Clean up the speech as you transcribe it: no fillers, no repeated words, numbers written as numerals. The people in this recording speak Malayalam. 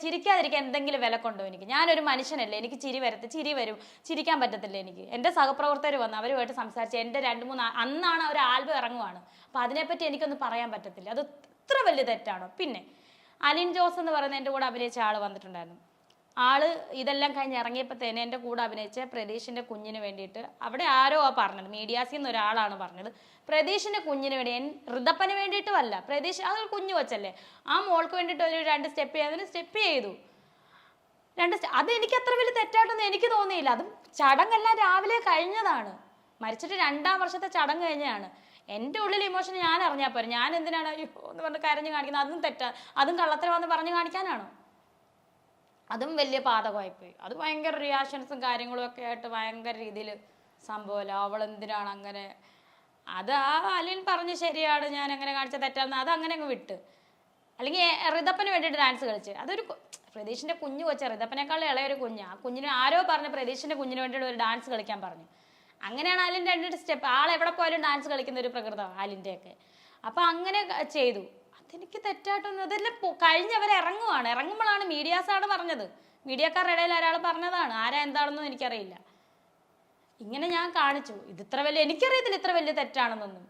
ചിരിക്കാതിരിക്കാൻ എന്തെങ്കിലും വില കൊണ്ടോ എനിക്ക്? ഞാനൊരു മനുഷ്യനല്ലേ, എനിക്ക് ചിരി വരും, ചിരിക്കാൻ പറ്റത്തില്ല എനിക്ക്. എൻ്റെ സഹപ്രവർത്തകർ വന്ന് അവരുമായിട്ട് സംസാരിച്ച് എൻ്റെ 2-3 അന്നാണ് ഒരു ആൽബം ഇറങ്ങുവാണ്. അപ്പം അതിനെപ്പറ്റി എനിക്കൊന്നും പറയാൻ പറ്റത്തില്ല. അത് ഇത്ര വലിയ തെറ്റാണോ? പിന്നെ അലിൻ ജോസ് എന്ന് പറയുന്ന എൻ്റെ കൂടെ അഭിനയിച്ച ആൾ വന്നിട്ടുണ്ടായിരുന്നു. ആള് ഇതെല്ലാം കഴിഞ്ഞ് ഇറങ്ങിയപ്പോൾ തന്നെ എൻ്റെ കൂടെ അഭിനയിച്ച പ്രതീഷിൻ്റെ കുഞ്ഞിന് വേണ്ടിയിട്ട് അവിടെ ആരോ പറഞ്ഞത്, മീഡിയാസിൽ നിന്ന് ഒരാളാണ് പറഞ്ഞത്, പ്രതീഷിൻ്റെ കുഞ്ഞിന് വേണ്ടി, ഋതപ്പന് വേണ്ടിയിട്ടുമല്ല, പ്രതീഷ് അതൊരു കുഞ്ഞു കൊച്ചല്ലേ, ആ മോൾക്ക് വേണ്ടിയിട്ട് ഒരു 2 സ്റ്റെപ്പ് ചെയ്യാൻ സ്റ്റെപ്പ് ചെയ്തു. അത് എനിക്ക് അത്ര വലിയ തെറ്റായിട്ടൊന്നും എനിക്ക് തോന്നിയില്ല. അതും ചടങ്ങെല്ലാം രാവിലെ കഴിഞ്ഞതാണ്, മരിച്ചിട്ട് 2-ാം വർഷത്തെ ചടങ്ങ് കഴിഞ്ഞാണ്. എൻ്റെ ഉള്ളിൽ ഇമോഷൻ ഞാൻ അറിഞ്ഞാൽ പോരെ, ഞാൻ എന്തിനാണ് അയ്യോ എന്ന് പറഞ്ഞ് കരഞ്ഞ് കാണിക്കുന്നത്? അതും തെറ്റാ, അതും കള്ളത്തരമാണെന്ന് പറഞ്ഞ് കാണിക്കാനാണോ? അതും വലിയ പാതകമായിപ്പോയി. അത് ഭയങ്കര റിയാക്ഷൻസും കാര്യങ്ങളും ഒക്കെ ആയിട്ട് ഭയങ്കര രീതിയിൽ സംഭവമല്ല. അവൾ എന്തിനാണ് അങ്ങനെ, അത് ആ അലിൻ പറഞ്ഞ് ശരിയാണ്, ഞാൻ അങ്ങനെ കാണിച്ച തെറ്റാന്ന്, അത് അങ്ങനെ അങ്ങ് വിട്ട്. അല്ലെങ്കിൽ ഋതപ്പന് വേണ്ടിയിട്ട് ഡാൻസ് കളിച്ച്, അതൊരു പ്രതീഷിൻ്റെ കുഞ്ഞു കൊച്ച, ഋതപ്പനേക്കാളും ഇളയൊരു കുഞ്ഞ്, ആ കുഞ്ഞിന് ആരോ പറഞ്ഞ് പ്രതീഷിൻ്റെ കുഞ്ഞിന് വേണ്ടിയിട്ട് ഒരു ഡാൻസ് കളിക്കാൻ പറഞ്ഞു. അങ്ങനെയാണ് അലിൻ്റെ 2 സ്റ്റെപ്പ്. ആളെവിടെ പോയാലും ഡാൻസ് കളിക്കുന്ന ഒരു പ്രകൃതം അലിൻ്റെയൊക്കെ. അപ്പം അങ്ങനെ ചെയ്തു. അതെനിക്ക് തെറ്റായിട്ടൊന്നും, അതെല്ലാം കഴിഞ്ഞവരെ ഇറങ്ങുവാണ്. ഇറങ്ങുമ്പോഴാണ് മീഡിയാസാണ് പറഞ്ഞത്, മീഡിയക്കാരുടെ ഇടയിൽ ഒരാൾ പറഞ്ഞതാണ്, ആരാ എന്താണെന്നും എനിക്കറിയില്ല. ഇങ്ങനെ ഞാൻ കാണിച്ചു. ഇത് ഇത്ര വലിയ, എനിക്കറിയത്തില്ല ഇത്ര വലിയ തെറ്റാണെന്നൊന്നും.